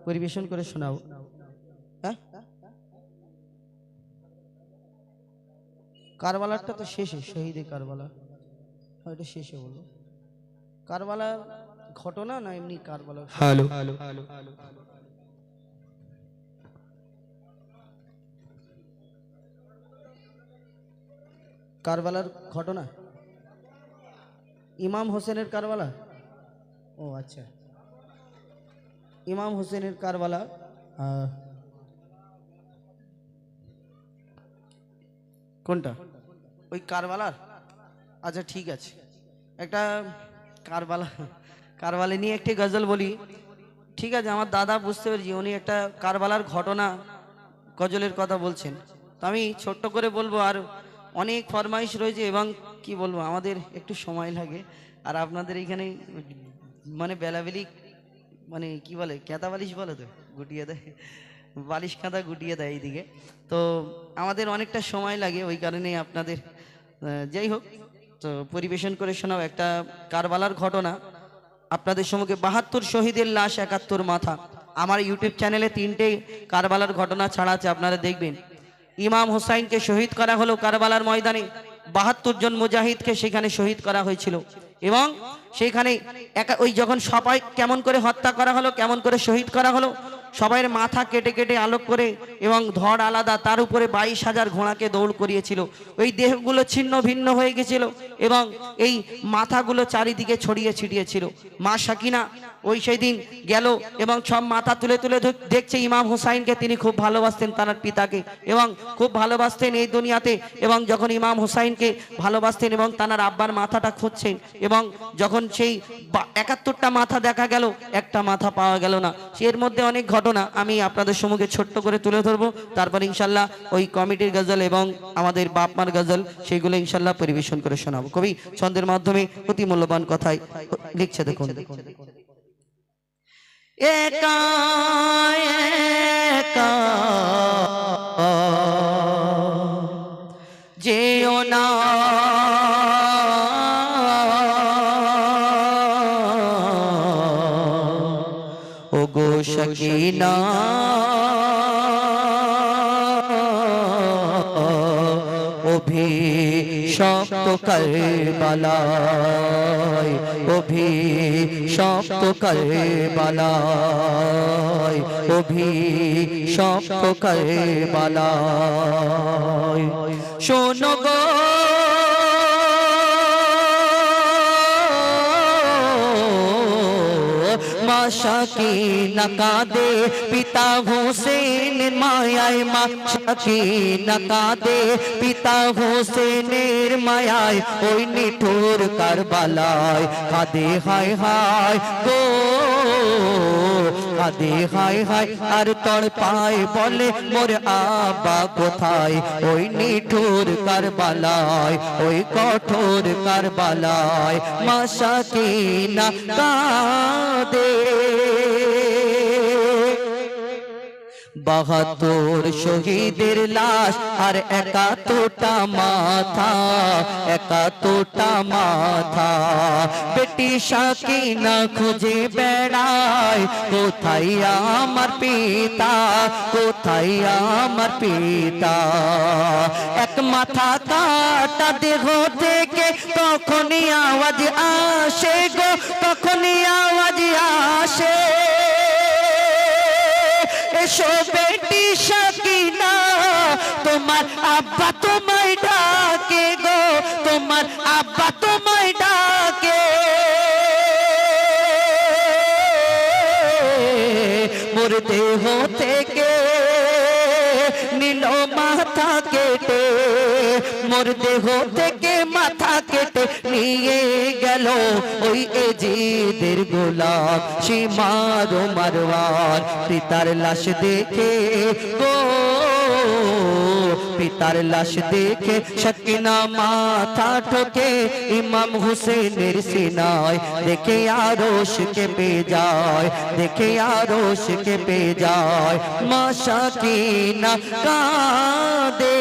পরিবেশন করে শোনাও। হ্যাঁ, কারবালারটা তো শেষে, শহীদে কারবালা, ওইটা শেষে বলো। কারবালার ঘটনা না এমনি কারবালা? হ্যালো, কারবালার ঘটনা, ইমাম হোসেনের কারবালা। ও আচ্ছা, ইমাম হোসেনের কারবালা। কোনটা? ওই কারবালার? আচ্ছা ঠিক আছে, একটা কারবালা, কারবালা নিয়ে একটি গজল বলি। ঠিক আছে, আমার দাদা বুঝতে পেরেছি উনি একটা কারবালার ঘটনা গজলের কথা বলছেন, তো আমি ছোট্ট করে বলবো। আর অনেক ফরমাইশ রয়েছে এবং কি বলবো, আমাদের একটু সময় লাগে। আর আপনাদের এইখানে মানে বেলাবেলি, মানে কি বলে, ক্যাতা বালিশ বলে তো, গুটিয়ে দেয়, বালিশ কাঁথা গুটিয়ে দেয় এইদিকে, তো আমাদের অনেকটা সময় লাগে, ওই কারণেই আপনাদের যাই হোক, তো পরিবেশন করে শোনাও একটা কারবালার ঘটনা আপনাদের সম্মুখে। 72 শহীদের লাশ, 71 মাথা। আমার ইউটিউব চ্যানেলে 3টে কারবালার ঘটনা ছাড়া আছে, আপনারা দেখবেন। ইমাম হুসাইনকে শহীদ করা হলো কারবালার ময়দানে। 72 জন মুজাহিদকে সেখানে শহীদ করা হয়েছিল এবং সেখানে ওই যখন সবাই কেমন করে হত্যা করা হলো, কেমন করে শহীদ করা হলো, সবাইয়ের মাথা কেটে কেটে আলোক করে এবং ধড় আলাদা, তার উপরে 22,000 ঘোড়াকে দৌড় করিয়েছিল। ওই দেহগুলো ছিন্ন ভিন্ন হয়ে গেছিল এবং এই মাথাগুলো চারিদিকে ছড়িয়ে ছিটিয়েছিল। মা সাকিনা ওই সেই দিন গেল এবং সব মাথা তুলে তুলে দেখছে ইমাম হুসাইনকে। তিনি খুব ভালোবাসতেন তার পিতাকে এবং খুব ভালোবাসতেন এই দুনিয়াতে, এবং যখন ইমাম হুসাইনকে ভালোবাসতেন এবং তার আব্বার মাথাটা খুঁজছেন, এবং যখন সেই 71টা মাথা দেখা গেল, একটা মাথা পাওয়া গেল না। এর মধ্যে অনেক ঘটনা আমি আপনাদের সম্মুখে ছোট্ট করে তুলে ধরবো, তারপর ইনশাল্লাহ ওই কমিটির গজল এবং আমাদের বাপ মার গজল সেগুলো ইনশাল্লাহ পরিবেশন করে শোনাবো। কবি ছন্দের মাধ্যমে অতি মূল্যবান কথাই লিখছে, দেখুন। একা একা যেও না ওগো সকিনা, অভিশপ্ত কারবালায়, অভিশপ্ত কারবালায়, অভিশপ্ত কারবালায়। শোনো গো মা সাকিনা কাঁদে পিতা হোসেনের মায়ায়, মা সাকিনা কাঁদে পিতা হোসেনের মায়ায়, ওই নিঠুর কারবালায় কাঁদে হায় হায় গো, কাঁদে হায় হায় আর তড় পায় বলে মোর আব্বা কোথায়, ওই নিঠুর কারবালায়, ওই কঠোর কারবালায় মা সাকিনা কাঁদে। 72 শহীদের লাশ আর 71টা মাথা, 71টা মাথা। বেটি সাকিনা খুঁজে বেড়ায়, কোথায় আমার পিতা, কোথায় আমার পিতা। এক মাথা কাটা দেহ থেকে তখনই আওয়াজ আসে গো, তখনই আওয়াজ আসে, এসো বেটি সাকিনা তোমার আব্বা তোমায় ডাকে গো, তোমার আব্বা তোমায় ডাকে। মোর দেহ থেকে নিল মাথা কেটে, মোর দেহ থেকে মাথা কেটে নিয়ে গেল ওই এজিদের গোলাম সীমার মারওয়ার। পিতার লাশ দেখে গো, পিতার লাশ দেখে সাকিনা মাথা ঠোকে ইমাম হুসেনের সিনায়, দেখে আরশ কেঁপে যায়, দেখে আরশ কেঁপে যায়। মা সাকিনা কাঁদে।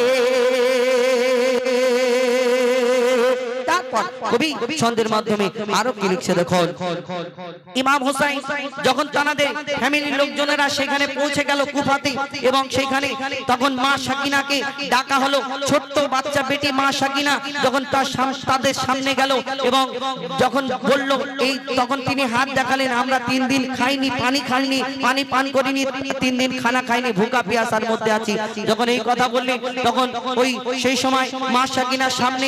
তারপর কবি ছন্দের মাধ্যমে আরো কি লিখছে দেখুন। ইমাম হোসেন যখন তানাদের ফ্যামিলির লোকজনেরা সেখানে পৌঁছে গেল কুফাতে, এবং সেখানে তখন মা সাকিনাকে ডাকা হলো। ছোট্ট বাচ্চা বেটি মা সাকিনা যখন তাদের সামনে গেল এবং যখন বলল এই, তখন তিনি হাত দেখালেন, আমরা 3 দিন খাইনি, পানি খাইনি, পানি পান করিনি, 3 দিন খানা খাইনি, ভুকা পিয়াসার মধ্যে আছি। যখন এই কথা বললেন তখন ওই সেই সময় মা সাকিনার সামনে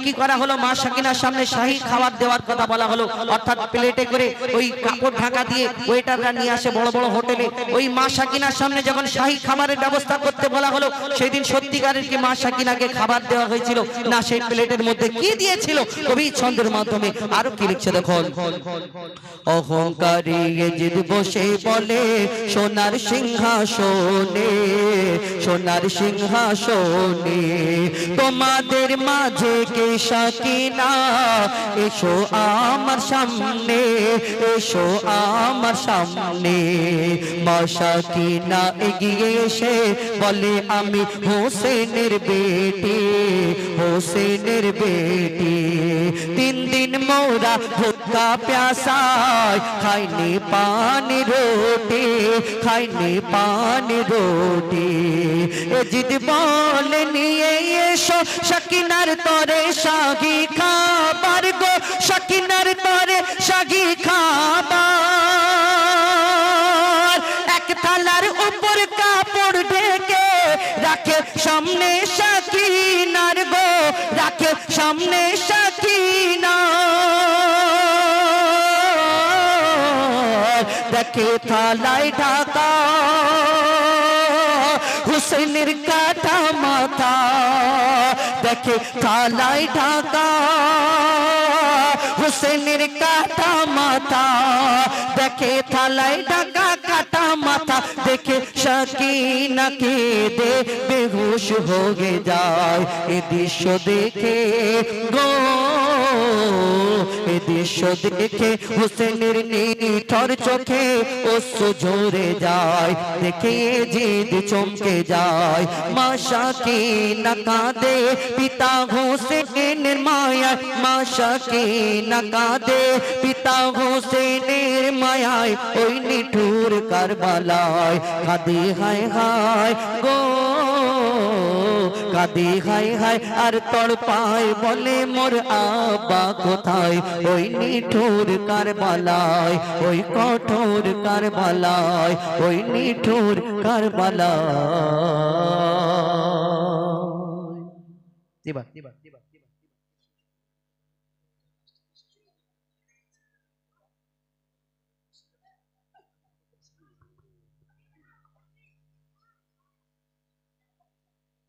কি করা হলো, মা সাকিনার সামনে শাহী খাবার দেওয়ার কথা বলা হলো, অর্থাৎ প্লেটে করে ওই কাপড় ঢাকা দিয়ে ওয়েটাররা নিয়ে আসে বড় বড় হোটেলে। ওই মা সাকিনার সামনে যখন শাহী খাবারের ব্যবস্থা করতে বলা হলো, সেই দিন সত্যিকারের কি মা সাকিনাকে খাবার দেওয়া হয়েছিল না সেই প্লেটের মধ্যে কি দিয়েছিল? কবি ছন্দের মাধ্যমে আরো কি লিখছে দেখুন। অহংকারী জিদ বসে বলে সোনার সিংহাসনে, সোনার সিংহাসনে তোমাদের মাঝে কে সাকিনা, এসো আমার সামনে, এসো আমার সামনে। মা সাকিনা এগিয়ে এসে বলে আমি হোসেনের বেটি, হোসেনের বেটি। 3 দিন মোরা ভুক্কা প্যাসায় খাইনি পানি রুটি, খাইনি পানি রুটি। এ জিদ বলে নিয়ে এসো সাকিনার তরে শাহী খাবার গো, সাকিনার তরে শাহী খাবার। এক থালার উপর কাপড় ঢেকে রাখে সামনে সাকিনার গো, রাখে সামনে সাকিনা। দেখে থালায় ঢাকা হুসেনের কাটা মাথা, দেখে থালায় ঢাকা হুসেনের কাটা মাথা, দেখে থালায় ঢাকা কাটা মাথা। দেখে সাকিনা কেঁদে বেহুশ হয়ে যায়। এ দৃশ্য দেখে গো, এ দৃশ্য দেখে হোসেনের নিথর চোখে অশ্রু ঝরে যায়। দেখে জিদ চমকে যায়। মা সাকিনা কাঁদে পিতা হোসেনের মায়ায়, মা সাকিনা কাঁদে পিতা হোসেনের মায়ায়। ওই নিঠুর কারবালায় কাঁদে হায় হায় গো, কাঁদে হায় হায় আর তড়পায় বলে মোর আব্বা কোথায়। ওই নিঠুর কারবালায়, ওই কঠোর কারবালায়, ওই নিঠুর কারবালায়।